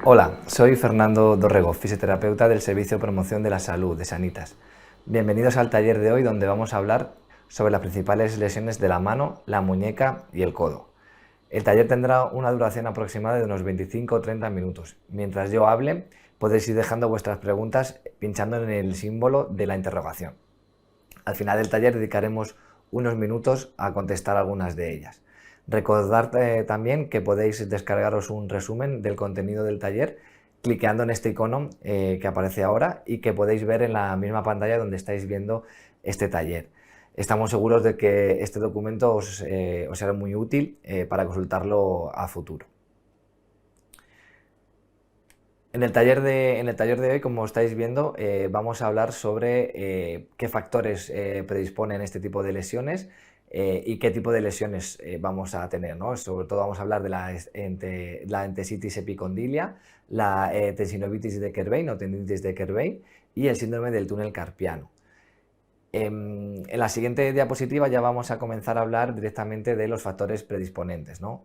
Hola, soy Fernando Dorrego, fisioterapeuta del Servicio de Promoción de la Salud de Sanitas. Bienvenidos al taller de hoy donde vamos a hablar sobre las principales lesiones de la mano, la muñeca y el codo. El taller tendrá una duración aproximada de unos 25 o 30 minutos. Mientras yo hable, podéis ir dejando vuestras preguntas pinchando en el símbolo de la interrogación. Al final del taller dedicaremos unos minutos a contestar algunas de ellas. Recordad también que podéis descargaros un resumen del contenido del taller cliqueando en este icono que aparece ahora y que podéis ver en la misma pantalla donde estáis viendo este taller. Estamos seguros de que este documento os será muy útil para consultarlo a futuro. En el taller de hoy, como estáis viendo, vamos a hablar sobre qué factores predisponen este tipo de lesiones y qué tipo de lesiones vamos a tener, ¿no? Sobre todo vamos a hablar de la entesitis epicondilia, la tensinovitis de Kerbein o tendinitis de Kerbein y el síndrome del túnel carpiano. En la siguiente diapositiva ya vamos a comenzar a hablar directamente de los factores predisponentes, ¿no?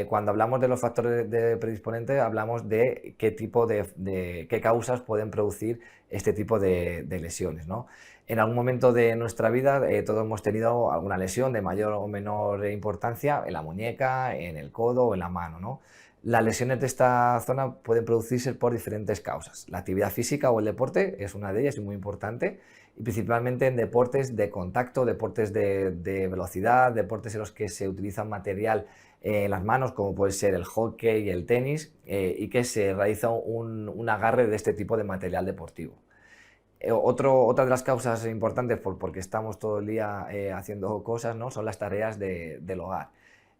Cuando hablamos de los factores predisponentes hablamos de qué tipo qué causas pueden producir este tipo de lesiones, ¿no? En algún momento de nuestra vida todos hemos tenido alguna lesión de mayor o menor importancia en la muñeca, en el codo o en la mano, ¿no? Las lesiones de esta zona pueden producirse por diferentes causas. La actividad física o el deporte es una de ellas y muy importante, y principalmente en deportes de contacto, deportes de velocidad, deportes en los que se utiliza material en las manos, como puede ser el hockey y el tenis, y que se realiza un agarre de este tipo de material deportivo. Otra de las causas importantes porque estamos todo el día haciendo cosas, ¿no? Son las tareas del hogar.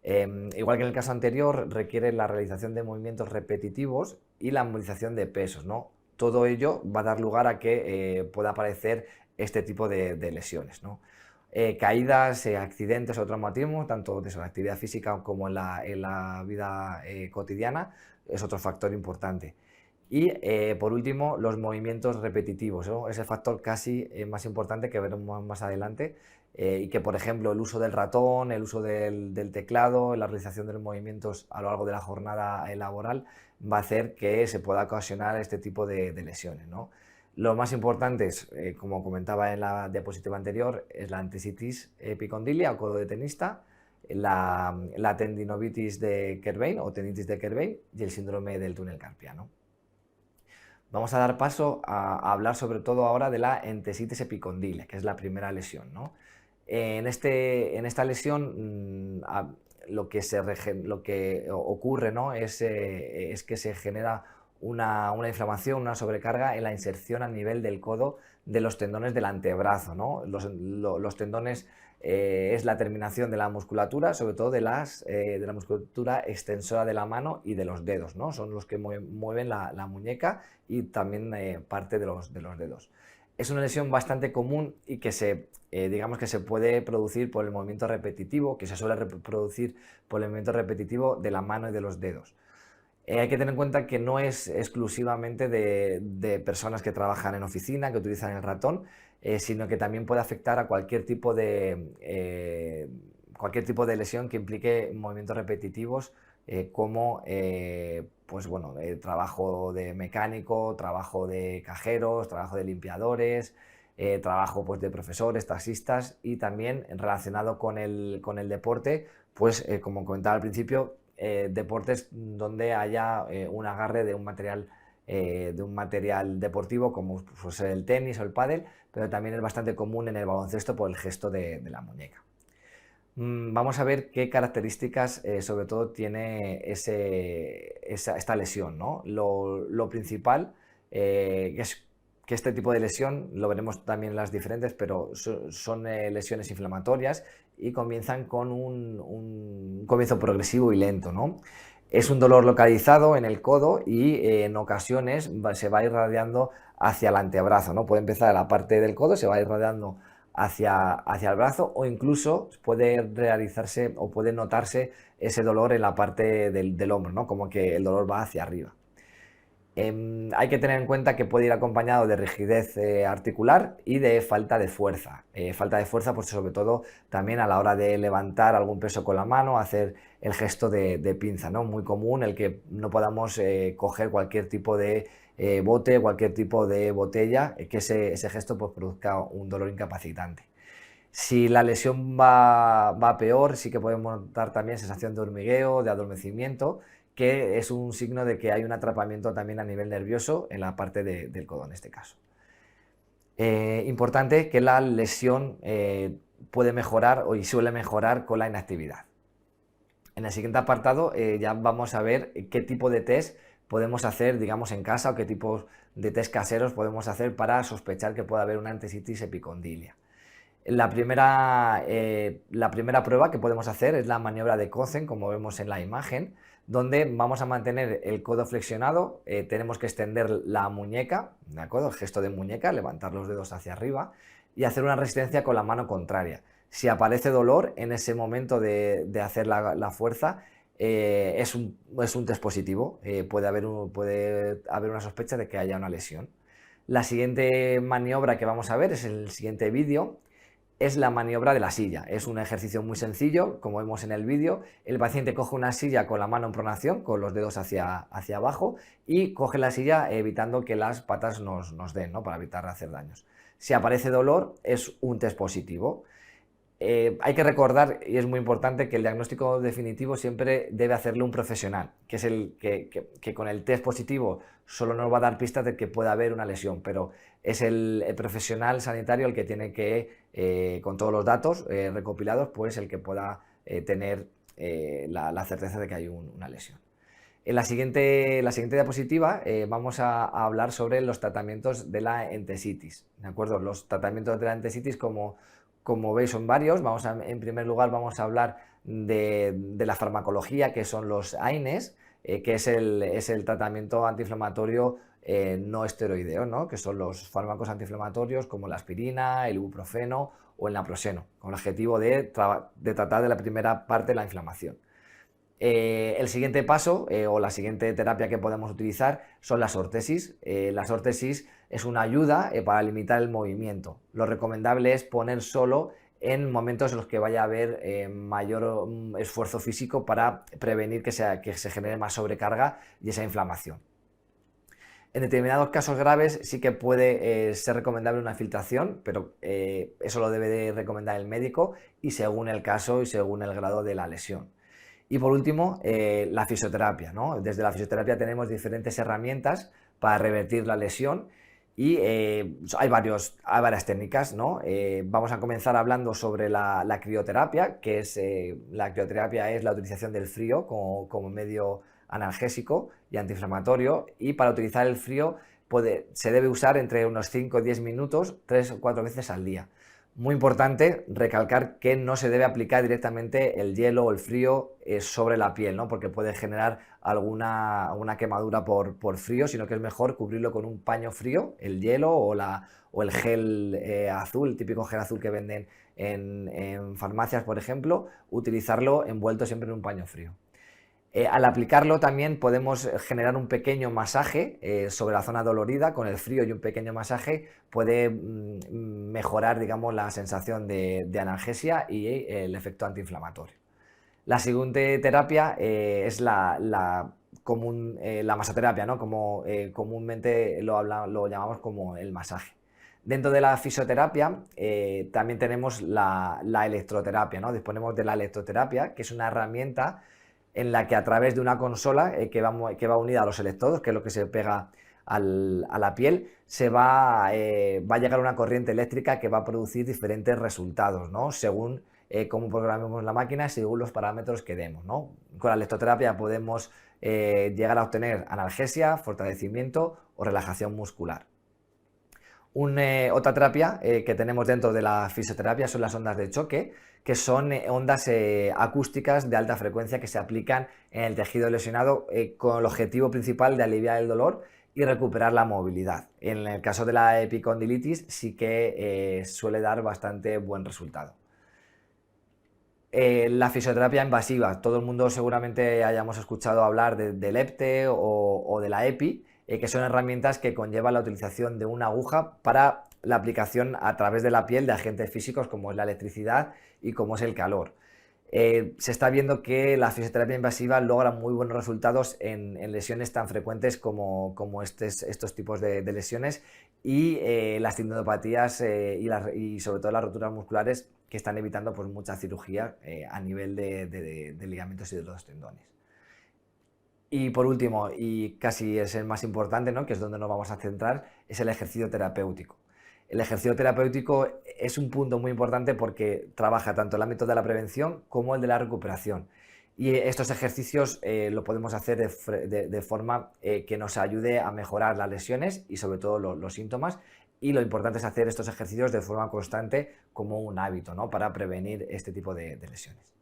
Igual que en el caso anterior, requiere la realización de movimientos repetitivos y la movilización de pesos, ¿no? Todo ello va a dar lugar a que pueda aparecer este tipo de lesiones, ¿no? Caídas, accidentes o traumatismos, tanto de la actividad física como en la vida cotidiana, es otro factor importante. Y por último, los movimientos repetitivos, ¿no? Es el factor casi más importante que veremos más adelante, y que, por ejemplo, el uso del ratón, el uso del teclado, la realización de los movimientos a lo largo de la jornada laboral va a hacer que se pueda ocasionar este tipo de lesiones, ¿no? Lo más importante es, como comentaba en la diapositiva anterior, es la entesitis epicondilia o codo de tenista, la tendinovitis de Kerbein o tendinitis de Kerbein y el síndrome del túnel carpiano. Vamos a dar paso a hablar sobre todo ahora de la entesitis epicondilia, que es la primera lesión, ¿no? En esta lesión lo que ocurre, ¿no? es que se genera una inflamación, una sobrecarga en la inserción a nivel del codo de los tendones del antebrazo, ¿no? Los tendones es la terminación de la musculatura, sobre todo de la musculatura extensora de la mano y de los dedos, ¿no? Son los que mueven la muñeca y también parte de los dedos. Es una lesión bastante común y que digamos que se puede producir por el movimiento repetitivo, que se suele producir por el movimiento repetitivo de la mano y de los dedos. Hay que tener en cuenta que no es exclusivamente de personas que trabajan en oficina, que utilizan el ratón, sino que también puede afectar a cualquier tipo de lesión que implique movimientos repetitivos, como pues bueno, trabajo de mecánico, trabajo de cajeros, trabajo de limpiadores, trabajo pues, de profesores, taxistas, y también relacionado con el deporte, pues como comentaba al principio, deportes donde haya un agarre de un material deportivo, como pues, el tenis o el pádel, pero también es bastante común en el baloncesto por el gesto de la muñeca. Vamos a ver qué características sobre todo tiene esta lesión, ¿no? Lo principal es que este tipo de lesión, lo veremos también en las diferentes, pero son lesiones inflamatorias y comienzan con un comienzo progresivo y lento, ¿no? Es un dolor localizado en el codo y en ocasiones se va irradiando hacia el antebrazo, ¿no? Puede empezar en la parte del codo, se va irradiando hacia el brazo, o incluso puede realizarse o puede notarse ese dolor en la parte del hombro, ¿no? Como que el dolor va hacia arriba. Hay que tener en cuenta que puede ir acompañado de rigidez articular y de falta de fuerza. Falta de fuerza, pues sobre todo también a la hora de levantar algún peso con la mano, hacer el gesto de pinza, ¿no? Muy común el que no podamos coger cualquier tipo de bote, cualquier tipo de botella, que ese gesto pues, produzca un dolor incapacitante. Si la lesión va peor, sí que podemos dar también sensación de hormigueo, de adormecimiento, que es un signo de que hay un atrapamiento también a nivel nervioso en la parte del codo en este caso. Importante que la lesión puede mejorar y suele mejorar con la inactividad. En el siguiente apartado ya vamos a ver qué tipo de test podemos hacer, digamos, en casa o qué tipos de test caseros podemos hacer para sospechar que pueda haber una entesitis epicondilia. La primera prueba que podemos hacer es la maniobra de Kotzen, como vemos en la imagen, donde vamos a mantener el codo flexionado, tenemos que extender la muñeca, ¿de acuerdo? El gesto de muñeca, levantar los dedos hacia arriba y hacer una resistencia con la mano contraria. Si aparece dolor en ese momento de hacer la fuerza, es un test positivo, puede haber una sospecha de que haya una lesión. La siguiente maniobra que vamos a ver es el siguiente vídeo. Es la maniobra de la silla. Es un ejercicio muy sencillo, como vemos en el vídeo. El paciente coge una silla con la mano en pronación, con los dedos hacia abajo, y coge la silla evitando que las patas nos den, ¿no? Para evitar hacer daños. Si aparece dolor, es un test positivo. Hay que recordar, y es muy importante, que el diagnóstico definitivo siempre debe hacerlo un profesional, que es el que con el test positivo solo nos va a dar pistas de que pueda haber una lesión, pero es el profesional sanitario el que tiene que, con todos los datos recopilados, pues el que pueda tener la certeza de que hay una lesión. En la siguiente diapositiva vamos a hablar sobre los tratamientos de la entesitis, ¿de acuerdo? Los tratamientos de la entesitis, como veis, son varios. En primer lugar vamos a hablar de la farmacología, que son los AINES, que es el tratamiento antiinflamatorio no esteroideo, ¿no? Que son los fármacos antiinflamatorios como la aspirina, el ibuprofeno o el naproxeno, con el objetivo de tratar de la primera parte de la inflamación. El siguiente paso o la siguiente terapia que podemos utilizar son las órtesis. Las órtesis es una ayuda para limitar el movimiento. Lo recomendable es poner solo en momentos en los que vaya a haber mayor esfuerzo físico para prevenir que se genere más sobrecarga y esa inflamación. En determinados casos graves sí que puede ser recomendable una filtración, pero eso lo debe de recomendar el médico y según el caso y según el grado de la lesión. Y por último, la fisioterapia, ¿no? Desde la fisioterapia tenemos diferentes herramientas para revertir la lesión y hay varias técnicas, ¿no? Vamos a comenzar hablando sobre la crioterapia, que es la crioterapia es la utilización del frío como medio analgésico y antiinflamatorio, y para utilizar el frío se debe usar entre unos 5 o 10 minutos, 3 o 4 veces al día. Muy importante recalcar que no se debe aplicar directamente el hielo o el frío sobre la piel, ¿no? Porque puede generar alguna quemadura por frío, sino que es mejor cubrirlo con un paño frío, el hielo o el gel azul, el típico gel azul que venden en farmacias, por ejemplo, utilizarlo envuelto siempre en un paño frío. Al aplicarlo también podemos generar un pequeño masaje sobre la zona dolorida con el frío, y un pequeño masaje puede mejorar, digamos, la sensación de analgesia y el efecto antiinflamatorio. La siguiente terapia es la masoterapia, ¿no? Como comúnmente lo llamamos como el masaje. Dentro de la fisioterapia también tenemos la electroterapia, ¿no? Disponemos de la electroterapia, que es una herramienta en la que a través de una consola que va unida a los electrodos, que es lo que se pega a la piel, va a llegar una corriente eléctrica que va a producir diferentes resultados, ¿no? Según cómo programemos la máquina, según los parámetros que demos, ¿no? Con la electroterapia podemos llegar a obtener analgesia, fortalecimiento o relajación muscular. Otra terapia que tenemos dentro de la fisioterapia son las ondas de choque, que son ondas acústicas de alta frecuencia que se aplican en el tejido lesionado con el objetivo principal de aliviar el dolor y recuperar la movilidad. En el caso de la epicondilitis sí que suele dar bastante buen resultado. La fisioterapia invasiva, todo el mundo seguramente hayamos escuchado hablar del EPTE o de la EPI. que son herramientas que conllevan la utilización de una aguja para la aplicación a través de la piel de agentes físicos como es la electricidad y como es el calor. Se está viendo que la fisioterapia invasiva logra muy buenos resultados en lesiones tan frecuentes como estos tipos de lesiones y las tendinopatías y sobre todo las roturas musculares que están evitando pues, mucha cirugía a nivel de ligamentos y de los tendones. Y por último, y casi es el más importante, ¿no? Que es donde nos vamos a centrar, es el ejercicio terapéutico. El ejercicio terapéutico es un punto muy importante porque trabaja tanto el ámbito de la prevención como el de la recuperación. Y estos ejercicios lo podemos hacer de forma que nos ayude a mejorar las lesiones y sobre todo los síntomas. Y lo importante es hacer estos ejercicios de forma constante como un hábito, ¿no? Para prevenir este tipo de lesiones.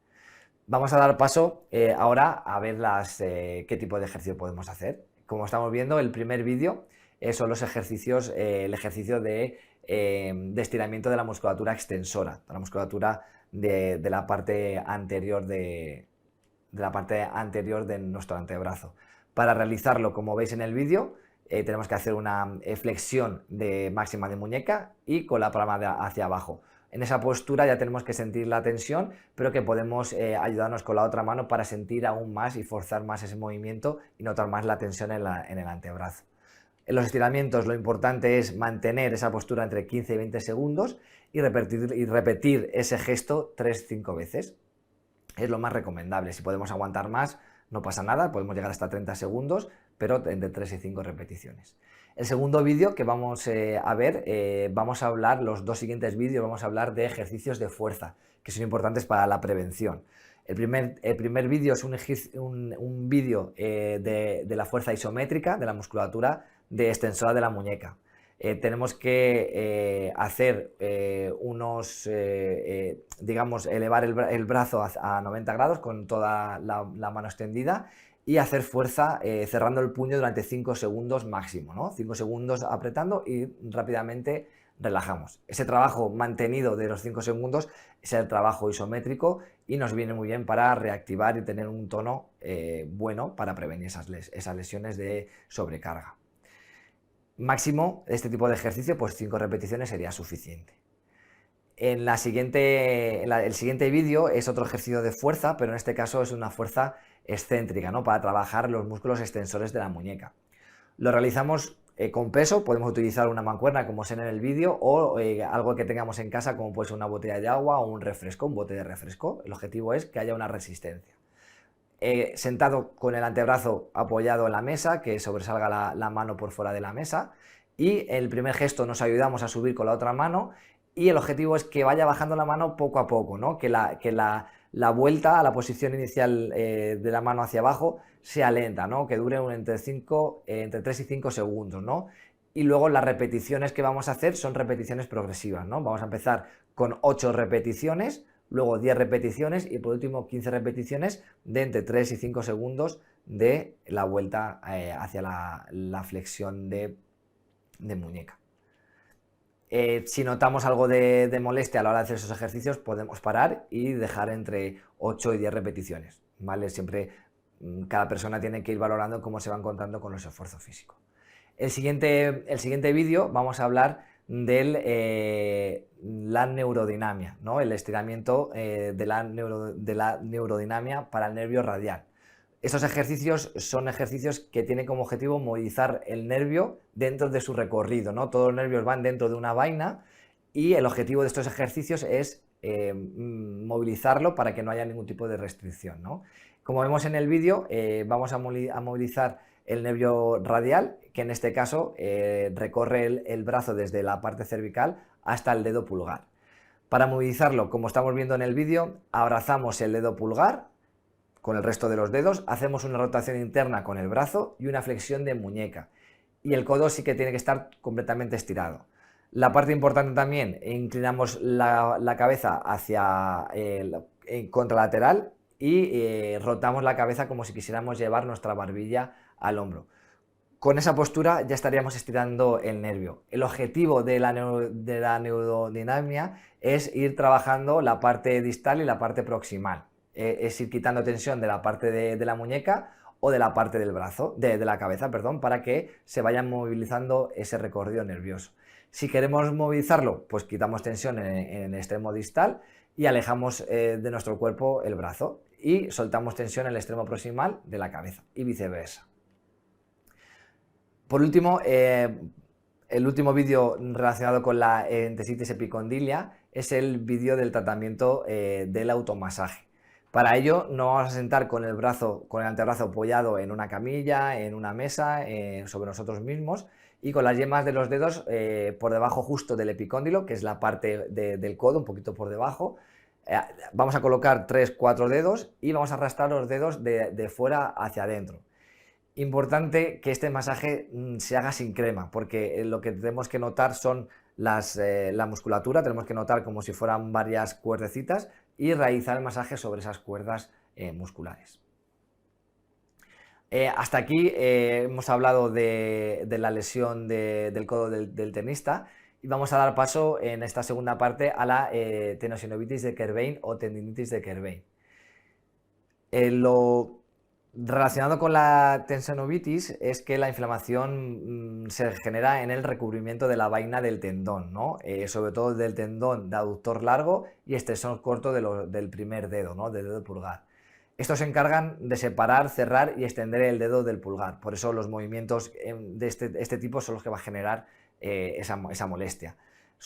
Vamos a dar paso ahora a ver qué tipo de ejercicio podemos hacer. Como estamos viendo, el primer vídeo son los ejercicios, el ejercicio de estiramiento de la musculatura extensora, de la musculatura de la parte anterior de nuestro antebrazo. Para realizarlo, como veis en el vídeo, tenemos que hacer una flexión máxima de muñeca y con la palma hacia abajo. En esa postura ya tenemos que sentir la tensión, pero que podemos ayudarnos con la otra mano para sentir aún más y forzar más ese movimiento y notar más la tensión en el antebrazo. En los estiramientos lo importante es mantener esa postura entre 15 y 20 segundos y repetir ese gesto 3-5 veces. Es lo más recomendable. Si podemos aguantar más, no pasa nada, podemos llegar hasta 30 segundos, pero entre 3 y 5 repeticiones. El segundo vídeo que vamos a ver, vamos a hablar, los dos siguientes vídeos, vamos a hablar de ejercicios de fuerza, que son importantes para la prevención. El primer vídeo es un vídeo de la fuerza isométrica, de la musculatura extensora de la muñeca. Tenemos que hacer digamos, elevar el brazo a 90 grados con toda la mano extendida y hacer fuerza cerrando el puño durante 5 segundos máximo, ¿no? 5 segundos apretando y rápidamente relajamos. Ese trabajo mantenido de los 5 segundos es el trabajo isométrico y nos viene muy bien para reactivar y tener un tono bueno para prevenir esas lesiones de sobrecarga. Máximo de este tipo de ejercicio, pues 5 repeticiones sería suficiente. El siguiente vídeo es otro ejercicio de fuerza, pero en este caso es una fuerza excéntrica, ¿no? Para trabajar los músculos extensores de la muñeca. Lo realizamos con peso, podemos utilizar una mancuerna como se ve en el vídeo o algo que tengamos en casa como puede ser una botella de agua o un refresco, un bote de refresco. El objetivo es que haya una resistencia. Sentado con el antebrazo apoyado en la mesa, que sobresalga la mano por fuera de la mesa, y el primer gesto nos ayudamos a subir con la otra mano y el objetivo es que vaya bajando la mano poco a poco, ¿no? Que la vuelta a la posición inicial de la mano hacia abajo sea lenta, ¿no? Que dure entre 3 y 5 segundos, ¿no? Y luego las repeticiones que vamos a hacer son repeticiones progresivas, ¿no? Vamos a empezar con 8 repeticiones, luego 10 repeticiones y por último 15 repeticiones de entre 3 y 5 segundos de la vuelta hacia la flexión de muñeca. Si notamos algo de molestia a la hora de hacer esos ejercicios, podemos parar y dejar entre 8 y 10 repeticiones, ¿vale? Siempre cada persona tiene que ir valorando cómo se va encontrando con los esfuerzos físicos. El siguiente vídeo vamos a hablar de la neurodinamia, ¿no? El estiramiento de la neurodinamia para el nervio radial. Estos ejercicios son ejercicios que tienen como objetivo movilizar el nervio dentro de su recorrido, ¿no? Todos los nervios van dentro de una vaina y el objetivo de estos ejercicios es movilizarlo para que no haya ningún tipo de restricción, ¿no? Como vemos en el vídeo, vamos a movilizar el nervio radial, que en este caso recorre el brazo desde la parte cervical hasta el dedo pulgar. Para movilizarlo, como estamos viendo en el vídeo, abrazamos el dedo pulgar con el resto de los dedos, hacemos una rotación interna con el brazo y una flexión de muñeca. Y el codo sí que tiene que estar completamente estirado. La parte importante también, inclinamos la cabeza hacia contralateral y rotamos la cabeza como si quisiéramos llevar nuestra barbilla al hombro. Con esa postura ya estaríamos estirando el nervio. El objetivo de la neurodinamia es ir trabajando la parte distal y la parte proximal. Es ir quitando tensión de la parte de la muñeca o de la parte del brazo, de la cabeza, perdón, para que se vaya movilizando ese recorrido nervioso. Si queremos movilizarlo, pues quitamos tensión en el extremo distal y alejamos de nuestro cuerpo el brazo y soltamos tensión en el extremo proximal de la cabeza y viceversa. Por último, el último vídeo relacionado con la entesitis epicondilia es el vídeo del tratamiento del automasaje. Para ello nos vamos a sentar con el antebrazo apoyado en una camilla, en una mesa, sobre nosotros mismos y con las yemas de los dedos por debajo justo del epicóndilo, que es la parte del codo, un poquito por debajo. Vamos a colocar 3-4 dedos y vamos a arrastrar los dedos de fuera hacia adentro. Importante que este masaje se haga sin crema, porque lo que tenemos que notar son la musculatura, tenemos que notar como si fueran varias cuerdecitas y realizar el masaje sobre esas cuerdas musculares. Hasta aquí hemos hablado de la lesión del codo del tenista y vamos a dar paso en esta segunda parte a la tenosinovitis de Kerbein o tendinitis de Kerbein. Lo relacionado con la tendinovitis es que la inflamación se genera en el recubrimiento de la vaina del tendón, ¿no? Sobre todo del tendón de aductor largo y extensor corto del primer dedo, ¿no? Del dedo pulgar. Estos se encargan de separar, cerrar y extender el dedo del pulgar. Por eso los movimientos de este tipo son los que va a generar esa molestia.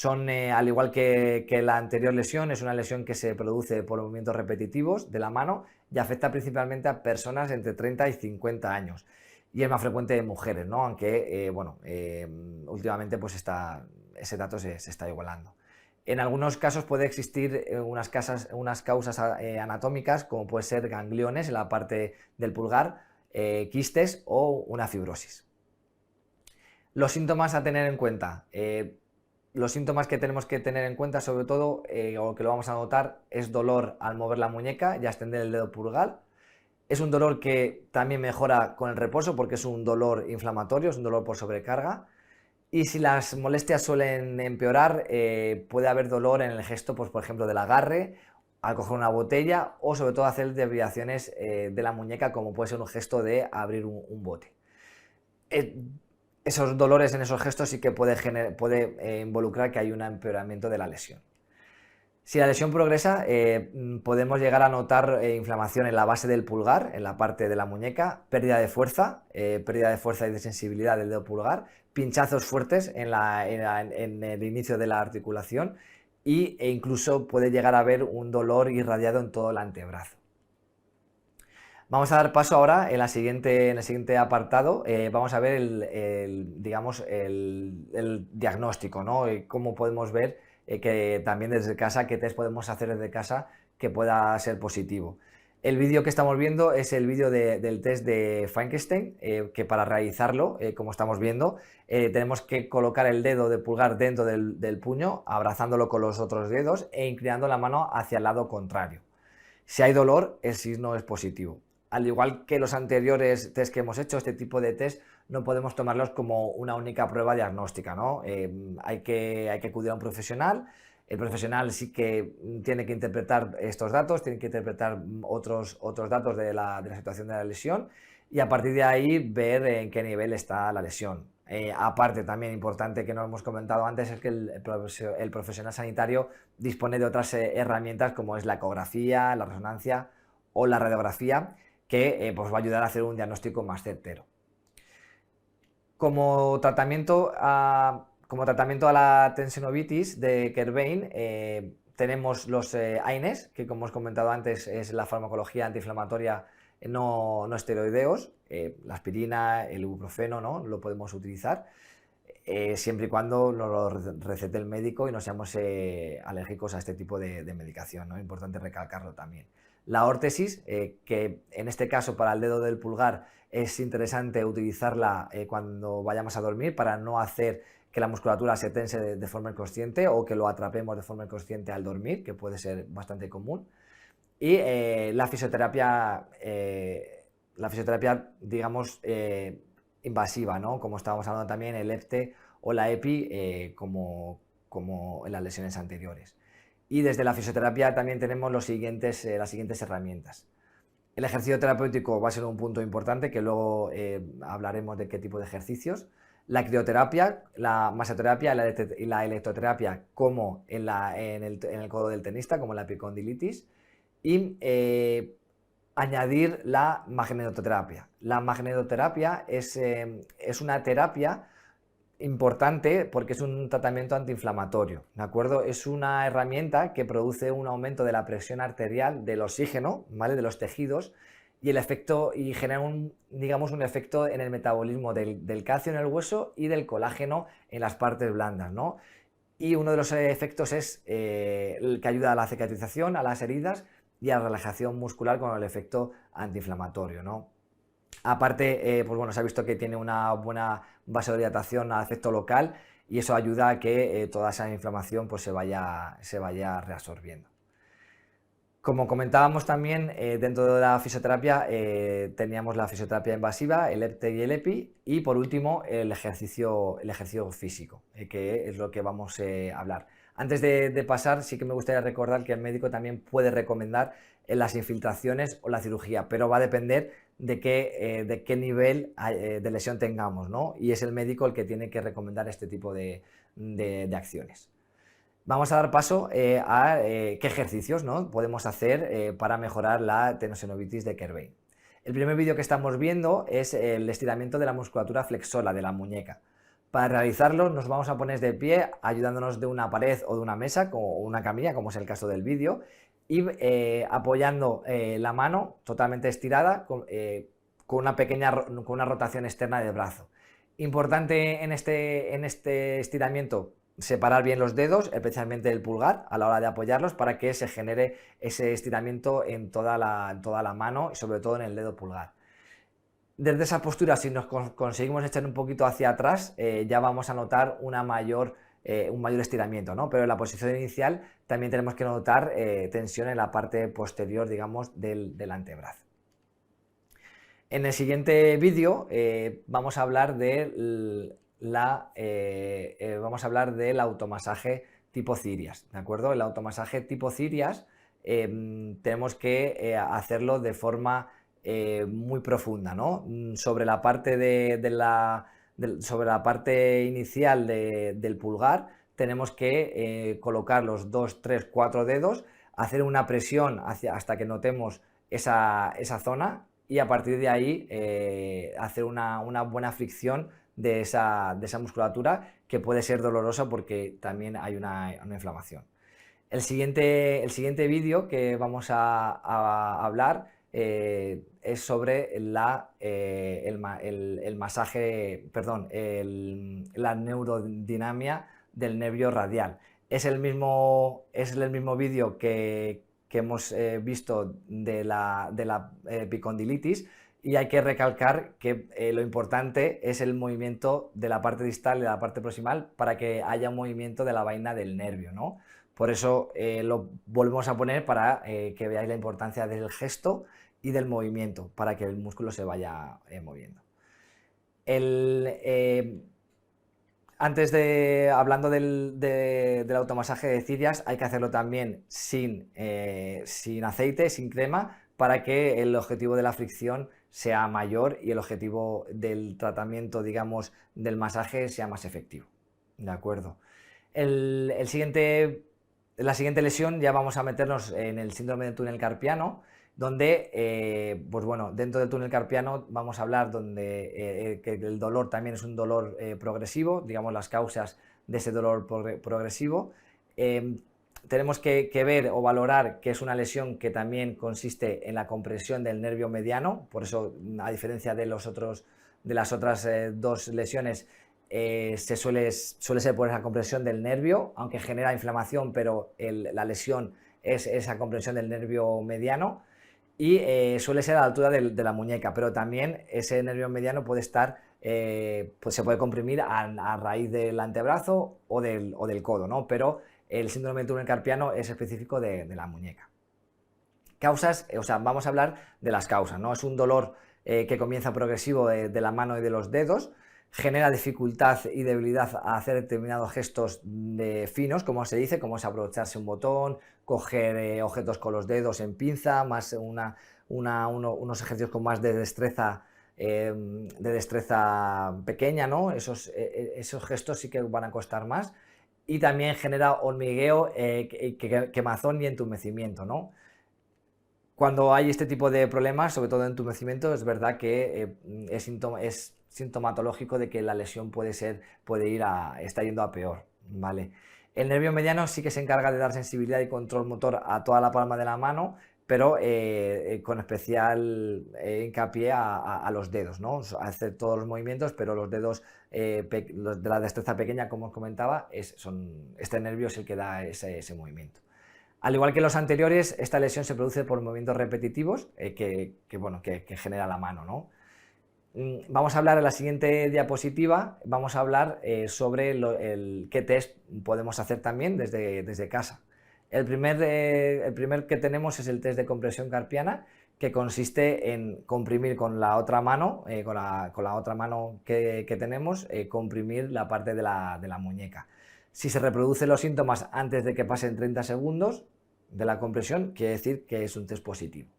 Al igual que la anterior lesión, es una lesión que se produce por movimientos repetitivos de la mano y afecta principalmente a personas entre 30 y 50 años. Y es más frecuente en mujeres, ¿no? Aunque, últimamente pues ese dato se está igualando. En algunos casos puede existir unas causas anatómicas, como puede ser gangliones en la parte del pulgar, quistes o una fibrosis. Los síntomas a tener en cuenta. Los síntomas que tenemos que tener en cuenta, sobre todo, o que lo vamos a notar, es dolor al mover la muñeca y a extender el dedo pulgar. Es un dolor que también mejora con el reposo porque es un dolor inflamatorio, es un dolor por sobrecarga. Y si las molestias suelen empeorar, puede haber dolor en el gesto, pues, por ejemplo, del agarre, al coger una botella o sobre todo hacer desviaciones de la muñeca, como puede ser un gesto de abrir un bote. Esos dolores en esos gestos sí que puede involucrar que hay un empeoramiento de la lesión. Si la lesión progresa, podemos llegar a notar inflamación en la base del pulgar, en la parte de la muñeca, pérdida de fuerza y de sensibilidad del dedo pulgar, pinchazos fuertes en el inicio de la articulación e incluso puede llegar a haber un dolor irradiado en todo el antebrazo. Vamos a dar paso ahora en el siguiente apartado, vamos a ver el diagnóstico, ¿no? Cómo podemos ver que también desde casa, qué test podemos hacer desde casa que pueda ser positivo. El vídeo que estamos viendo es el vídeo del test de Frankenstein, que para realizarlo, como estamos viendo, tenemos que colocar el dedo de pulgar dentro del puño, abrazándolo con los otros dedos e inclinando la mano hacia el lado contrario. Si hay dolor, el signo es positivo. Al igual que los anteriores test que hemos hecho, este tipo de test no podemos tomarlos como una única prueba diagnóstica, ¿no? Hay que acudir a un profesional. El profesional sí que tiene que interpretar estos datos, tiene que interpretar otros datos de la situación de la lesión y a partir de ahí ver en qué nivel está la lesión. Aparte, también importante que no hemos comentado antes es que el profesional sanitario dispone de otras herramientas como es la ecografía, la resonancia o la radiografía que pues va a ayudar a hacer un diagnóstico más certero. Como tratamiento a la tendinovitis de Kerbein tenemos los AINES, que como os he comentado antes es la farmacología antiinflamatoria no esteroideos, la aspirina, el ibuprofeno, ¿no? Lo podemos utilizar siempre y cuando nos lo recete el médico y no seamos alérgicos a este tipo de medicación, ¿no? Importante recalcarlo también. La órtesis, que en este caso para el dedo del pulgar es interesante utilizarla cuando vayamos a dormir para no hacer que la musculatura se tense de forma inconsciente o que lo atrapemos de forma inconsciente al dormir, que puede ser bastante común. Y la fisioterapia, digamos, invasiva, ¿no? Como estábamos hablando también, el EFTE o la EPI, como en las lesiones anteriores. Y desde la fisioterapia también tenemos las siguientes herramientas. El ejercicio terapéutico va a ser un punto importante, que luego hablaremos de qué tipo de ejercicios. La crioterapia, la masoterapia y la electroterapia, como en el codo del tenista, como la epicondilitis. Y añadir la magnetoterapia. La magnetoterapia es una terapia importante porque es un tratamiento antiinflamatorio, ¿de acuerdo? Es una herramienta que produce un aumento de la presión arterial, del oxígeno, ¿vale? De los tejidos, y el efecto, y genera digamos, un efecto en el metabolismo del calcio en el hueso y del colágeno en las partes blandas, ¿no? Y uno de los efectos es el que ayuda a la cicatrización, a las heridas y a la relajación muscular con el efecto antiinflamatorio, ¿no? Aparte, pues bueno, se ha visto que tiene una buena vasodilatación a efecto local y eso ayuda a que toda esa inflamación pues, se vaya reabsorbiendo. Como comentábamos también, dentro de la fisioterapia teníamos la fisioterapia invasiva, el EPTE y el EPI, y por último el ejercicio físico, que es lo que vamos a hablar. Antes de pasar, sí que me gustaría recordar que el médico también puede recomendar las infiltraciones o la cirugía, pero va a depender de qué nivel de lesión tengamos, ¿no? Y es el médico el que tiene que recomendar este tipo de acciones. Vamos a dar paso a qué ejercicios, ¿no? Podemos hacer para mejorar la tenosynovitis de Kerbein. El primer vídeo que estamos viendo es el estiramiento de la musculatura flexora de la muñeca. Para realizarlo nos vamos a poner de pie ayudándonos de una pared o de una mesa o una camilla, como es el caso del vídeo, y apoyando la mano totalmente estirada con una rotación externa del brazo. Importante en este estiramiento separar bien los dedos, especialmente el pulgar, a la hora de apoyarlos para que se genere ese estiramiento en toda la mano y sobre todo en el dedo pulgar. Desde esa postura, si nos conseguimos echar un poquito hacia atrás, ya vamos a notar un mayor estiramiento, ¿no? Pero en la posición inicial también tenemos que notar tensión en la parte posterior, digamos, del antebrazo. En el siguiente vídeo vamos a hablar del automasaje tipo Cirias, ¿de acuerdo? El automasaje tipo Cirias tenemos que hacerlo de forma muy profunda, ¿no? Sobre la parte sobre la parte inicial del pulgar tenemos que colocar los 2, 3, 4 dedos, hacer una presión hasta que notemos esa zona y a partir de ahí hacer una buena fricción de esa musculatura, que puede ser dolorosa porque también hay una inflamación. El siguiente vídeo que vamos a hablar es sobre la neurodinamia del nervio radial. Es el mismo vídeo que hemos visto de la epicondilitis, y hay que recalcar que lo importante es el movimiento de la parte distal y de la parte proximal para que haya un movimiento de la vaina del nervio, ¿no? Por eso lo volvemos a poner para que veáis la importancia del gesto y del movimiento para que el músculo se vaya moviendo. Hablando del automasaje de Cirias, hay que hacerlo también sin aceite, sin crema, para que el objetivo de la fricción sea mayor y el objetivo del tratamiento, digamos, del masaje sea más efectivo. ¿De acuerdo? La siguiente lesión ya vamos a meternos en el síndrome del túnel carpiano, donde, pues bueno, dentro del túnel carpiano vamos a hablar que el dolor también es un dolor progresivo, digamos las causas de ese dolor progresivo. Tenemos que ver o valorar que es una lesión que también consiste en la compresión del nervio mediano, por eso, a diferencia de las otras dos lesiones, suele ser por esa compresión del nervio, aunque genera inflamación, pero la lesión es esa compresión del nervio mediano, y suele ser a la altura de la muñeca, pero también ese nervio mediano puede estar, pues se puede comprimir a raíz del antebrazo o del codo, ¿no? Pero el síndrome del túnel carpiano es específico de la muñeca. Causas, vamos a hablar de las causas, ¿no? Es un dolor que comienza progresivo de la mano y de los dedos, genera dificultad y debilidad a hacer determinados gestos finos, como se dice, como es abrocharse un botón, coger objetos con los dedos en pinza, más unos ejercicios con más de destreza pequeña, ¿no? Esos gestos sí que van a costar más. Y también genera hormigueo, quemazón y entumecimiento, ¿no? Cuando hay este tipo de problemas, sobre todo entumecimiento, es verdad que es sintomatológico de que la lesión está yendo a peor, ¿vale? El nervio mediano sí que se encarga de dar sensibilidad y control motor a toda la palma de la mano, pero con especial hincapié a los dedos, ¿no? Hacer todos los movimientos, pero los dedos los de la destreza pequeña, como os comentaba, este nervio es el que da ese movimiento. Al igual que los anteriores, esta lesión se produce por movimientos repetitivos que genera la mano, ¿no? Vamos a hablar en la siguiente diapositiva, vamos a hablar sobre qué test podemos hacer también desde casa. El primer que tenemos es el test de compresión carpiana, que consiste en comprimir con la otra mano, con la otra mano que tenemos, comprimir la parte de la muñeca. Si se reproducen los síntomas antes de que pasen 30 segundos de la compresión, quiere decir que es un test positivo.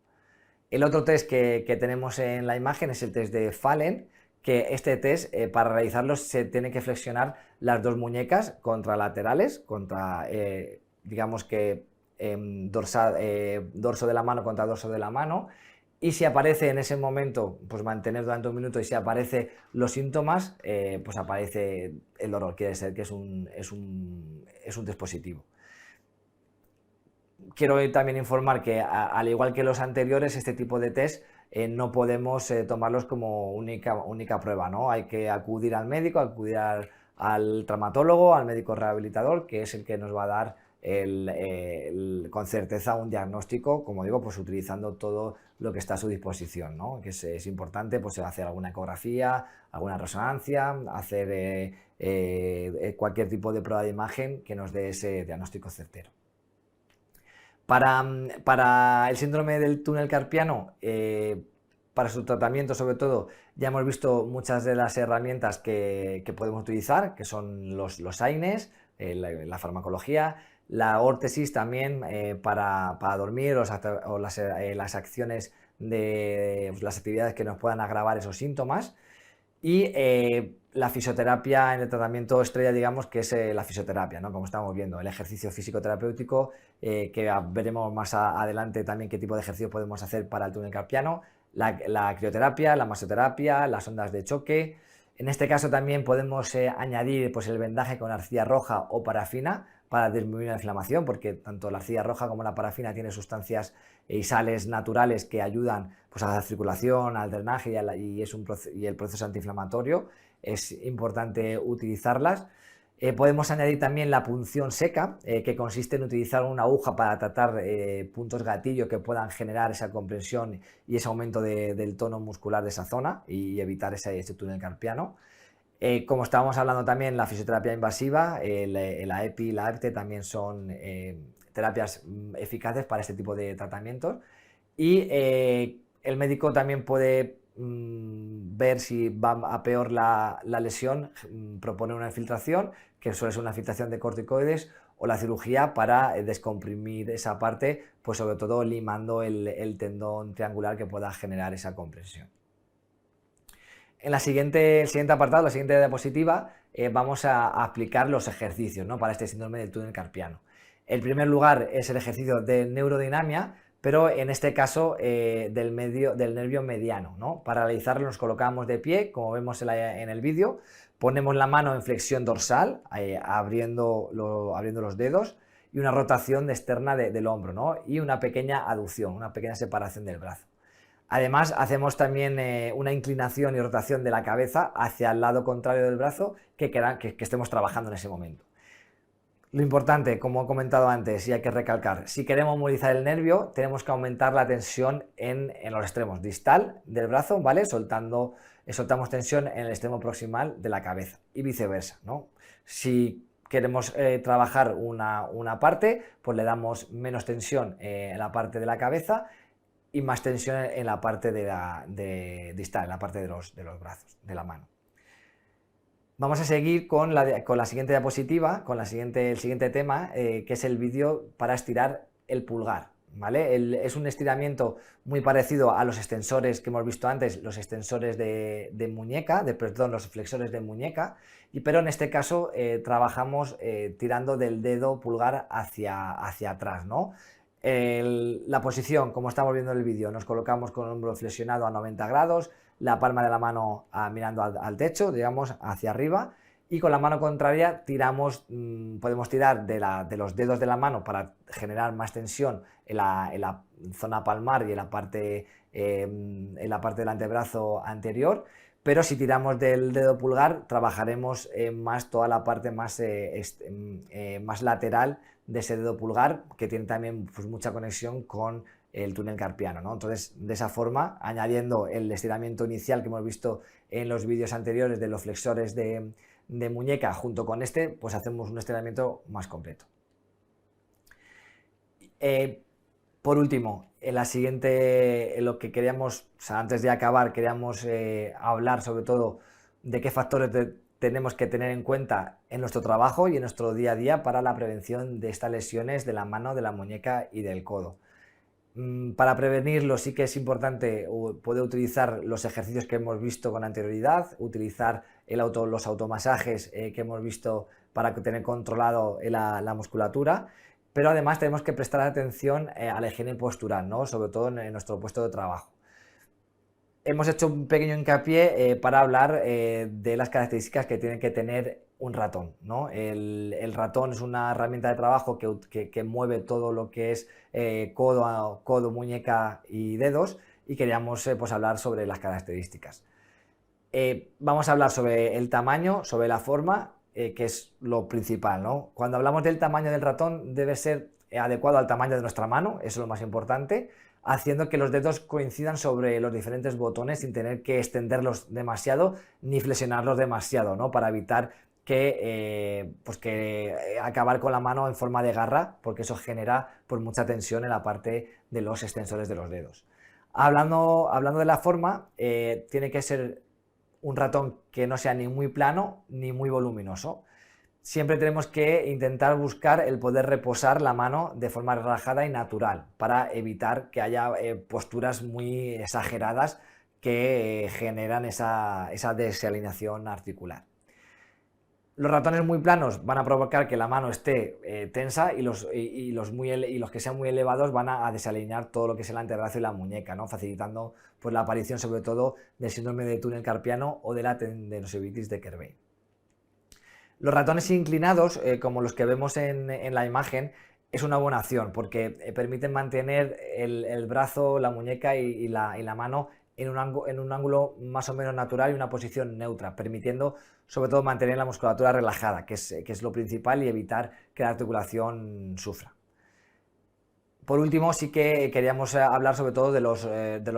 El otro test que tenemos en la imagen es el test de Fallen, que este test, para realizarlo, se tiene que flexionar las dos muñecas contralaterales, digamos que dorso de la mano contra dorso de la mano, y si aparece en ese momento, pues mantener durante un minuto, y si aparecen los síntomas, pues aparece el dolor, quiere decir que es un test positivo. Quiero también informar que, al igual que los anteriores, este tipo de test no podemos tomarlos como única prueba, ¿no? Hay que acudir al médico, acudir al traumatólogo, al médico rehabilitador, que es el que nos va a dar con certeza un diagnóstico, como digo, pues utilizando todo lo que está a su disposición, ¿no? Que es importante pues hacer alguna ecografía, alguna resonancia, hacer cualquier tipo de prueba de imagen que nos dé ese diagnóstico certero. Para el síndrome del túnel carpiano, para su tratamiento sobre todo, ya hemos visto muchas de las herramientas que podemos utilizar, que son los AINES, la farmacología, la órtesis también para dormir o las acciones de las actividades que nos puedan agravar esos síntomas. Y la fisioterapia en el tratamiento estrella, digamos, que es la fisioterapia, ¿no? Como estamos viendo, el ejercicio físico terapéutico, que veremos más adelante también qué tipo de ejercicio podemos hacer para el túnel carpiano, la crioterapia, la masoterapia, las ondas de choque. En este caso también podemos añadir pues, el vendaje con arcilla roja o parafina para disminuir la inflamación, porque tanto la arcilla roja como la parafina tienen sustancias y sales naturales que ayudan pues, a la circulación, al drenaje y el proceso antiinflamatorio. Es importante utilizarlas. Podemos añadir también la punción seca, que consiste en utilizar una aguja para tratar puntos gatillo que puedan generar esa compresión y ese aumento del tono muscular de esa zona y evitar ese túnel carpiano. Como estábamos hablando también, la fisioterapia invasiva, la EPI y la EPTE también son terapias eficaces para este tipo de tratamientos. Y el médico también puede ver si va a peor la lesión, proponer una infiltración, que suele ser una infiltración de corticoides, o la cirugía para descomprimir esa parte, pues sobre todo limando el tendón triangular que pueda generar esa compresión. En el siguiente apartado, la siguiente diapositiva, vamos a aplicar los ejercicios, ¿no? Para este síndrome del túnel carpiano. El primer lugar es el ejercicio de neurodinamia, pero en este caso del nervio mediano, ¿no? Para realizarlo nos colocamos de pie, como vemos en el vídeo, ponemos la mano en flexión dorsal, abriendo los dedos, y una rotación externa del hombro, ¿no? Y una pequeña aducción, una pequeña separación del brazo. Además, hacemos también una inclinación y rotación de la cabeza hacia el lado contrario del brazo que estemos trabajando en ese momento. Lo importante, como he comentado antes, y hay que recalcar, si queremos movilizar el nervio, tenemos que aumentar la tensión en los extremos distal del brazo, ¿vale? Soltamos tensión en el extremo proximal de la cabeza y viceversa, ¿no? Si queremos trabajar una parte, pues le damos menos tensión en la parte de la cabeza y más tensión en la parte distal, en la parte de los brazos, de la mano. Vamos a seguir con la siguiente diapositiva, con el siguiente tema, que es el vídeo para estirar el pulgar, ¿vale? Es un estiramiento muy parecido a los extensores que hemos visto antes, los extensores de muñeca, perdón, los flexores de muñeca, pero en este caso trabajamos tirando del dedo pulgar hacia atrás, ¿no? La posición, como estamos viendo en el vídeo, nos colocamos con el hombro flexionado a 90 grados, la palma de la mano mirando al techo, digamos, hacia arriba, y con la mano contraria tiramos, podemos tirar de los dedos de la mano para generar más tensión en la zona palmar y en la parte del antebrazo anterior, pero si tiramos del dedo pulgar trabajaremos más toda la parte más lateral de ese dedo pulgar, que tiene también pues, mucha conexión con el túnel carpiano, ¿no? Entonces, de esa forma, añadiendo el estiramiento inicial que hemos visto en los vídeos anteriores de los flexores de muñeca junto con este, pues hacemos un estiramiento más completo. Por último, en lo que queríamos, o sea, antes de acabar, queríamos hablar sobre todo de qué factores tenemos que tener en cuenta en nuestro trabajo y en nuestro día a día para la prevención de estas lesiones de la mano, de la muñeca y del codo. Para prevenirlo sí que es importante poder utilizar los ejercicios que hemos visto con anterioridad, utilizar los automasajes que hemos visto para tener controlado la musculatura, pero además tenemos que prestar atención a la higiene postural, ¿no? Sobre todo en nuestro puesto de trabajo. Hemos hecho un pequeño hincapié para hablar de las características que tiene que tener un ratón, ¿no? El ratón es una herramienta de trabajo que mueve todo lo que es codo, muñeca y dedos, y queríamos pues hablar sobre las características. Vamos a hablar sobre el tamaño, sobre la forma, que es lo principal, ¿no? Cuando hablamos del tamaño del ratón debe ser adecuado al tamaño de nuestra mano, eso es lo más importante, haciendo que los dedos coincidan sobre los diferentes botones sin tener que extenderlos demasiado ni flexionarlos demasiado, ¿no? Para evitar que acabar con la mano en forma de garra, porque eso genera pues, mucha tensión en la parte de los extensores de los dedos. Hablando de la forma, tiene que ser un ratón que no sea ni muy plano ni muy voluminoso. Siempre tenemos que intentar buscar el poder reposar la mano de forma relajada y natural para evitar que haya posturas muy exageradas que generan esa desalineación articular. Los ratones muy planos van a provocar que la mano esté tensa y los que sean muy elevados van a desalinear todo lo que es el antebrazo y la muñeca, ¿no? Facilitando pues, la aparición sobre todo del síndrome de túnel carpiano o de la tendinosivitis de Kerbein. Los ratones inclinados, como los que vemos en la imagen, es una buena opción porque permiten mantener el brazo, la muñeca y la mano en un ángulo más o menos natural y una posición neutra, permitiendo sobre todo mantener la musculatura relajada, que es lo principal, y evitar que la articulación sufra. Por último, sí que queríamos hablar sobre todo de los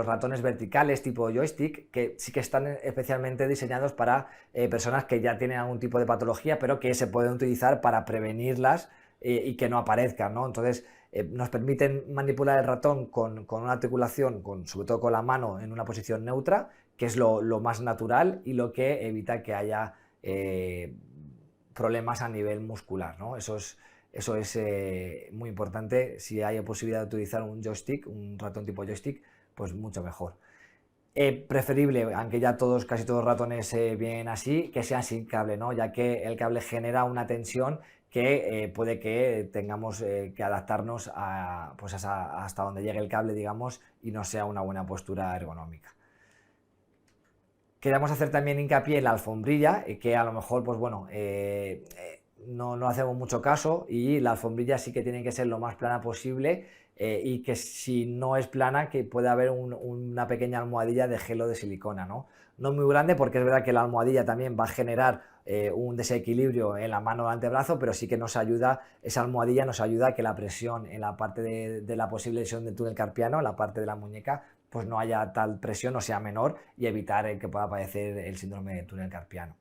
ratones verticales tipo joystick, que sí que están especialmente diseñados para personas que ya tienen algún tipo de patología, pero que se pueden utilizar para prevenirlas y que no aparezcan, ¿no? Entonces, nos permiten manipular el ratón con una articulación, sobre todo con la mano en una posición neutra, que es lo más natural y lo que evita que haya problemas a nivel muscular, ¿no? Eso es muy importante. Si hay posibilidad de utilizar un joystick, un ratón tipo joystick, pues mucho mejor. Preferible, aunque ya casi todos los ratones vienen así, que sean sin cable, ¿no? Ya que el cable genera una tensión que puede que tengamos que adaptarnos hasta donde llegue el cable, digamos, y no sea una buena postura ergonómica. Queríamos hacer también hincapié en la alfombrilla, que a lo mejor, pues bueno, no hacemos mucho caso, y la alfombrilla sí que tiene que ser lo más plana posible y que si no es plana, que pueda haber una pequeña almohadilla de gel o de silicona, ¿no? No muy grande, porque es verdad que la almohadilla también va a generar un desequilibrio en la mano o antebrazo, pero sí que esa almohadilla nos ayuda a que la presión en la parte de la posible lesión del túnel carpiano, en la parte de la muñeca, pues no haya tal presión o sea menor, y evitar que pueda aparecer el síndrome de túnel carpiano.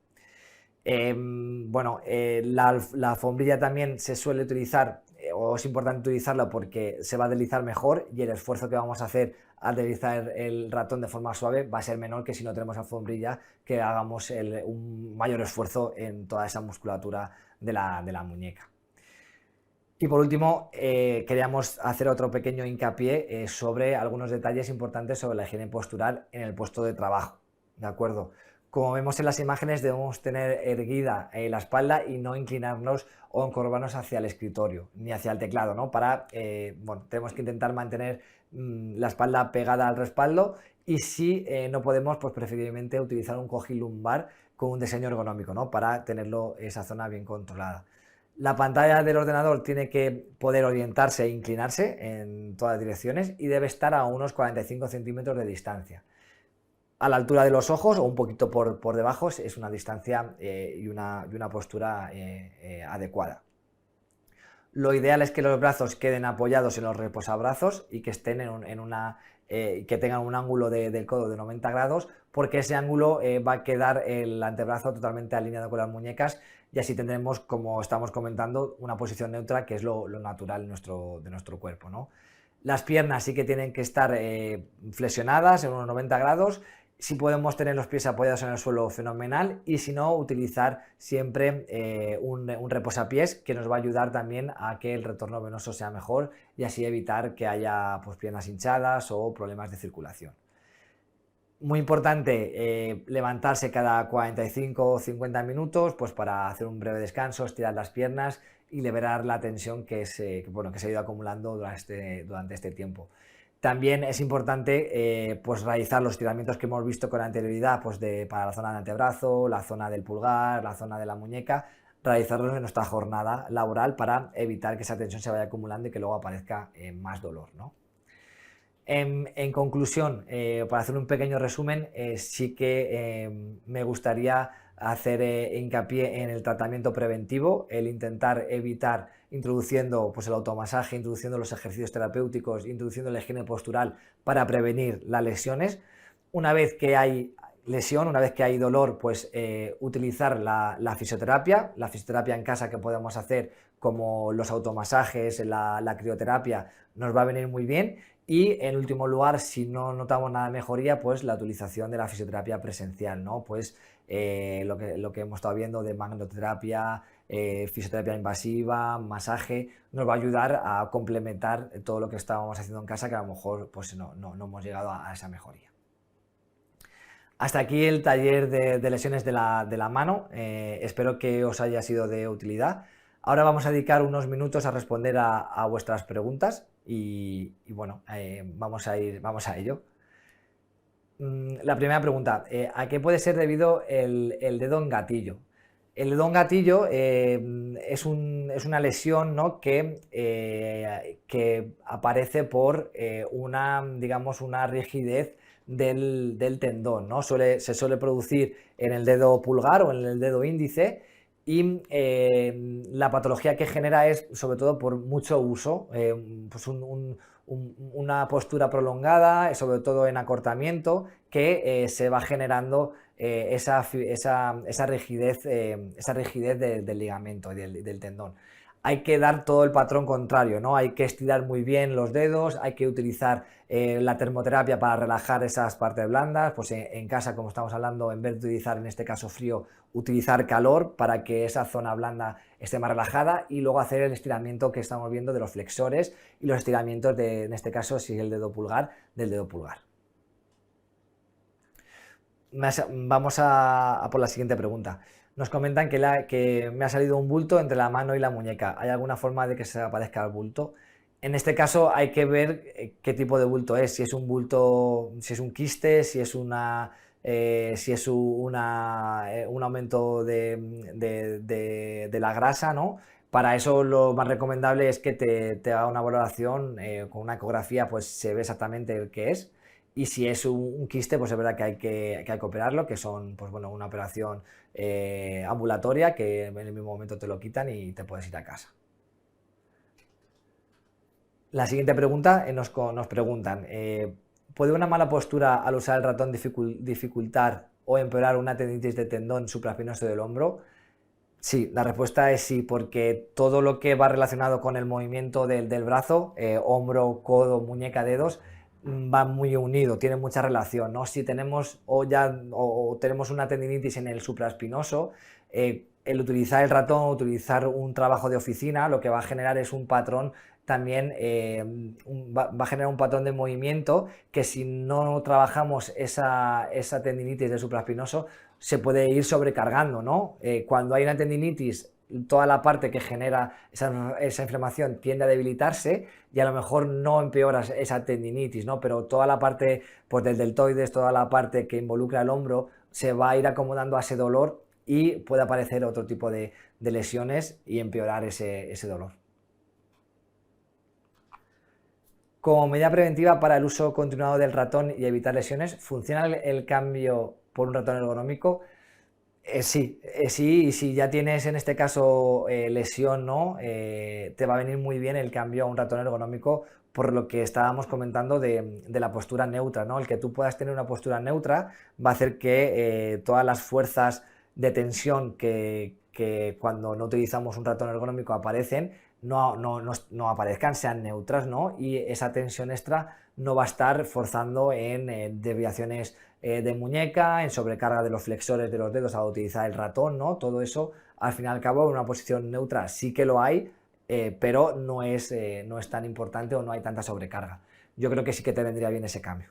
La alfombrilla también se suele utilizar, o es importante utilizarla porque se va a deslizar mejor, y el esfuerzo que vamos a hacer al deslizar el ratón de forma suave va a ser menor que si no tenemos alfombrilla, que hagamos un mayor esfuerzo en toda esa musculatura de la muñeca. Y por último, queríamos hacer otro pequeño hincapié sobre algunos detalles importantes sobre la higiene postural en el puesto de trabajo, ¿de acuerdo? Como vemos en las imágenes, debemos tener erguida la espalda y no inclinarnos o encorvarnos hacia el escritorio ni hacia el teclado, ¿no? Bueno, tenemos que intentar mantener la espalda pegada al respaldo, y si no podemos, pues preferiblemente utilizar un cojín lumbar con un diseño ergonómico, ¿no? Para tenerlo esa zona bien controlada. La pantalla del ordenador tiene que poder orientarse e inclinarse en todas direcciones y debe estar a unos 45 centímetros de distancia. A la altura de los ojos o un poquito por debajo es una distancia y una postura adecuada. Lo ideal es que los brazos queden apoyados en los reposabrazos y que estén que tengan un ángulo del codo de 90 grados, porque ese ángulo va a quedar el antebrazo totalmente alineado con las muñecas, y así tendremos, como estamos comentando, una posición neutra, que es lo natural de nuestro cuerpo, ¿no? Las piernas sí que tienen que estar flexionadas en unos 90 grados. Si podemos tener los pies apoyados en el suelo, fenomenal, y si no, utilizar siempre un reposapiés, que nos va a ayudar también a que el retorno venoso sea mejor y así evitar que haya pues, piernas hinchadas o problemas de circulación. Muy importante levantarse cada 45 o 50 minutos, pues para hacer un breve descanso, estirar las piernas y liberar la tensión que se ha ido acumulando durante este tiempo. También es importante pues realizar los estiramientos que hemos visto con anterioridad, pues para la zona del antebrazo, la zona del pulgar, la zona de la muñeca, realizarlos en nuestra jornada laboral para evitar que esa tensión se vaya acumulando y que luego aparezca más dolor, ¿no? En conclusión, para hacer un pequeño resumen, sí que me gustaría hacer hincapié en el tratamiento preventivo, el intentar evitar introduciendo pues, el automasaje, introduciendo los ejercicios terapéuticos, introduciendo la higiene postural para prevenir las lesiones. Una vez que hay lesión, una vez que hay dolor, pues utilizar la fisioterapia en casa que podemos hacer, como los automasajes, la crioterapia, nos va a venir muy bien. Y en último lugar, si no notamos nada de mejoría, pues la utilización de la fisioterapia presencial, ¿no? Pues lo que hemos estado viendo de magnoterapia, fisioterapia invasiva, masaje, nos va a ayudar a complementar todo lo que estábamos haciendo en casa, que a lo mejor pues, no hemos llegado a esa mejoría. Hasta aquí el taller de lesiones de la mano. Espero que os haya sido de utilidad. Ahora vamos a dedicar unos minutos a responder a vuestras preguntas y bueno, vamos a ello. La primera pregunta, ¿a qué puede ser debido el dedo en gatillo? El dedo en gatillo es una lesión, ¿no? que aparece por digamos, una rigidez del tendón, ¿no? Se suele producir en el dedo pulgar o en el dedo índice, y la patología que genera es sobre todo por mucho uso, pues una postura prolongada, sobre todo en acortamiento, que se va generando esa rigidez del ligamento y del tendón. Hay que dar todo el patrón contrario, ¿no? Hay que estirar muy bien los dedos, hay que utilizar la termoterapia para relajar esas partes blandas, pues en casa, como estamos hablando, en vez de utilizar en este caso frío, utilizar calor para que esa zona blanda esté más relajada, y luego hacer el estiramiento que estamos viendo de los flexores y los estiramientos en este caso, si es el dedo pulgar, del dedo pulgar. Vamos a por la siguiente pregunta. Nos comentan que me ha salido un bulto entre la mano y la muñeca. ¿Hay alguna forma de que se aparezca el bulto? En este caso hay que ver qué tipo de bulto es, si es un bulto, si es un quiste, si es un aumento de la grasa, ¿no? Para eso lo más recomendable es que te haga una valoración con una ecografía, pues se ve exactamente el que es. Y si es un quiste, pues es verdad que hay que operarlo, que son pues bueno, una operación ambulatoria, que en el mismo momento te lo quitan y te puedes ir a casa. La siguiente pregunta nos preguntan, ¿puede una mala postura al usar el ratón dificultar o empeorar una tendinitis de tendón supraespinoso del hombro? Sí, la respuesta es sí, porque todo lo que va relacionado con el movimiento del brazo, hombro, codo, muñeca, dedos, va muy unido, tiene mucha relación, ¿no? Si tenemos tenemos una tendinitis en el supraespinoso, El utilizar el ratón, utilizar un trabajo de oficina, lo que va a generar es un patrón también, va a generar un patrón de movimiento que si no trabajamos esa tendinitis del supraespinoso se puede ir sobrecargando, ¿no? Cuando hay una tendinitis, toda la parte que genera esa inflamación tiende a debilitarse y a lo mejor no empeoras esa tendinitis, ¿no? Pero toda la parte pues, del deltoides, toda la parte que involucra el hombro, se va a ir acomodando a ese dolor y puede aparecer otro tipo de lesiones y empeorar ese dolor. Como medida preventiva para el uso continuado del ratón y evitar lesiones, ¿funciona el cambio por un ratón ergonómico? Sí, y si ya tienes en este caso lesión, ¿no? Te va a venir muy bien el cambio a un ratón ergonómico por lo que estábamos comentando de la postura neutra, ¿no? El que tú puedas tener una postura neutra va a hacer que todas las fuerzas de tensión que cuando no utilizamos un ratón ergonómico aparecen, no aparezcan, sean neutras, ¿no? Y esa tensión extra no va a estar forzando en desviaciones de muñeca, en sobrecarga de los flexores de los dedos al utilizar el ratón, ¿no? Todo eso, al fin y al cabo, en una posición neutra sí que lo hay, pero no es tan importante o no hay tanta sobrecarga. Yo creo que sí que te vendría bien ese cambio.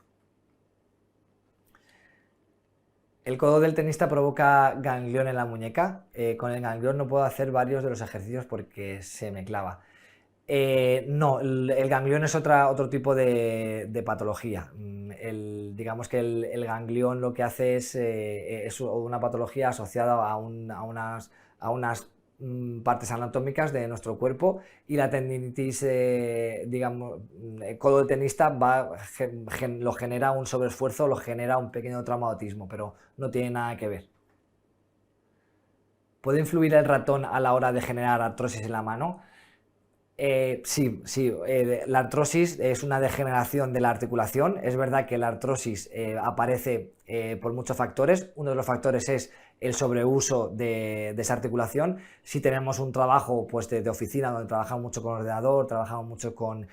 El codo del tenista provoca ganglión en la muñeca. Con el ganglión no puedo hacer varios de los ejercicios porque se me clava. No, el ganglión es otro tipo de patología. Digamos que el ganglión lo que hace es una patología asociada a unas partes anatómicas de nuestro cuerpo y la tendinitis, digamos, el codo del tenista lo genera un sobreesfuerzo, lo genera un pequeño traumatismo, pero no tiene nada que ver. ¿Puede influir el ratón a la hora de generar artrosis en la mano? Sí, la artrosis es una degeneración de la articulación. Es verdad que la artrosis aparece por muchos factores. Uno de los factores es el sobreuso de esa articulación. Si tenemos un trabajo pues, de oficina donde trabajamos mucho con ordenador, trabajamos mucho con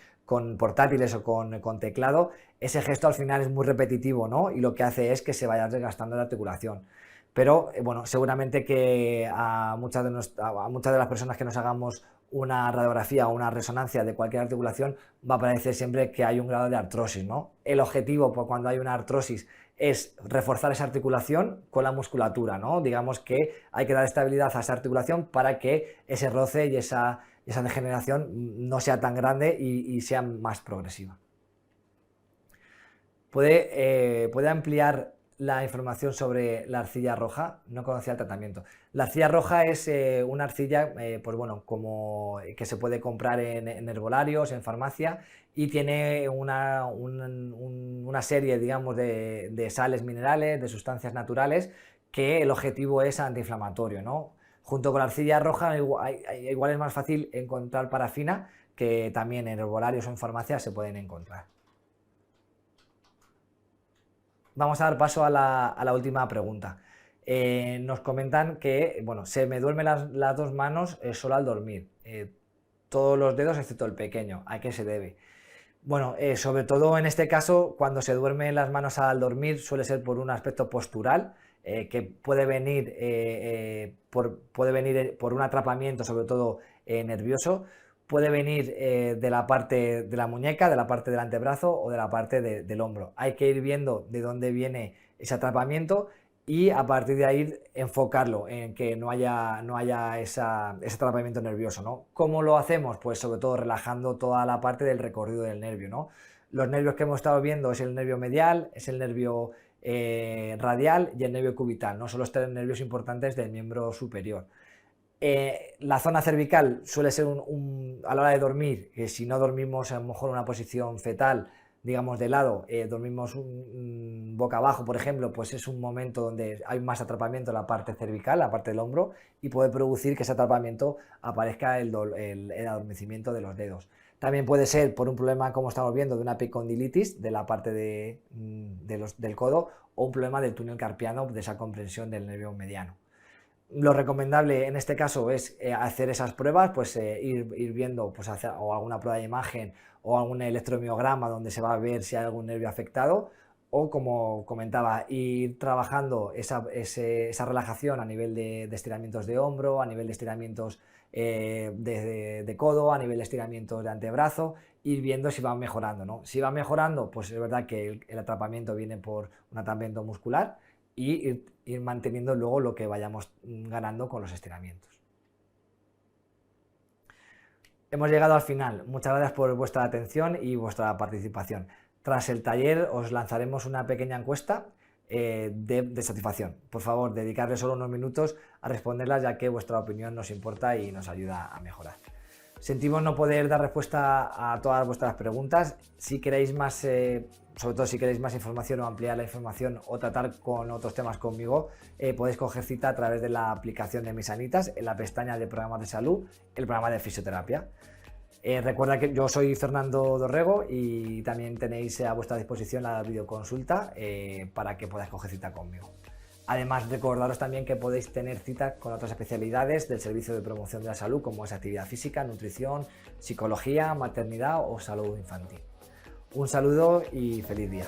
portátiles o con teclado, ese gesto al final es muy repetitivo, ¿no? Y lo que hace es que se vaya desgastando la articulación. Pero bueno, seguramente que a muchas de las personas que nos hagamos una radiografía o una resonancia de cualquier articulación va a parecer siempre que hay un grado de artrosis, ¿no? El objetivo pues, cuando hay una artrosis es reforzar esa articulación con la musculatura, ¿no? Digamos que hay que dar estabilidad a esa articulación para que ese roce y esa degeneración no sea tan grande y sea más progresiva. ¿Puede ampliar la información sobre la arcilla roja? No conocía el tratamiento. La arcilla roja es una arcilla, pues bueno, como que se puede comprar en herbolarios, en farmacia, y tiene una serie, digamos, de sales minerales, de sustancias naturales, que el objetivo es antiinflamatorio, ¿no? Junto con la arcilla roja, igual es más fácil encontrar parafina, que también en herbolarios o en farmacias se pueden encontrar. Vamos a dar paso a la última pregunta. Nos comentan que, bueno, se me duermen las dos manos solo al dormir. Todos los dedos excepto el pequeño. ¿A qué se debe? Bueno, sobre todo en este caso, cuando se duermen las manos al dormir, suele ser por un aspecto postural, que puede venir por un atrapamiento, sobre todo nervioso. Puede venir de la parte de la muñeca, de la parte del antebrazo o de la parte del hombro. Hay que ir viendo de dónde viene ese atrapamiento y a partir de ahí enfocarlo en que no haya ese atrapamiento nervioso, ¿no? ¿Cómo lo hacemos? Pues sobre todo relajando toda la parte del recorrido del nervio, ¿no? Los nervios que hemos estado viendo es el nervio medial, es el nervio radial y el nervio cubital, ¿no? Son los tres nervios importantes del miembro superior. La zona cervical suele ser a la hora de dormir, que si no dormimos a lo mejor en una posición fetal, digamos de lado, dormimos boca abajo, por ejemplo, pues es un momento donde hay más atrapamiento en la parte cervical, la parte del hombro, y puede producir que ese atrapamiento aparezca el adormecimiento de los dedos. También puede ser por un problema, como estamos viendo, de una epicondilitis de la parte del codo o un problema del túnel carpiano, de esa comprensión del nervio mediano. Lo recomendable en este caso es hacer esas pruebas, pues ir viendo pues, o alguna prueba de imagen o algún electromiograma donde se va a ver si hay algún nervio afectado, O, como comentaba, ir trabajando esa relajación a nivel de estiramientos de hombro, a nivel de estiramientos de codo, a nivel de estiramientos de antebrazo, ir viendo si va mejorando, ¿no? Si va mejorando, pues es verdad que el atrapamiento viene por un atrapamiento muscular, y ir manteniendo luego lo que vayamos ganando con los estiramientos. Hemos llegado al final. Muchas gracias por vuestra atención y vuestra participación. Tras el taller os lanzaremos una pequeña encuesta de satisfacción. Por favor, dedicarle solo unos minutos a responderlas, ya que vuestra opinión nos importa y nos ayuda a mejorar. Sentimos no poder dar respuesta a todas vuestras preguntas. Si queréis más, sobre todo si queréis más información o ampliar la información o tratar con otros temas conmigo, podéis coger cita a través de la aplicación de Mi Sanitas, en la pestaña de programas de salud, el programa de fisioterapia. Recuerda que yo soy Fernando Dorrego y también tenéis a vuestra disposición la videoconsulta para que podáis coger cita conmigo. Además, recordaros también que podéis tener cita con otras especialidades del Servicio de Promoción de la Salud, como es actividad física, nutrición, psicología, maternidad o salud infantil. Un saludo y feliz día.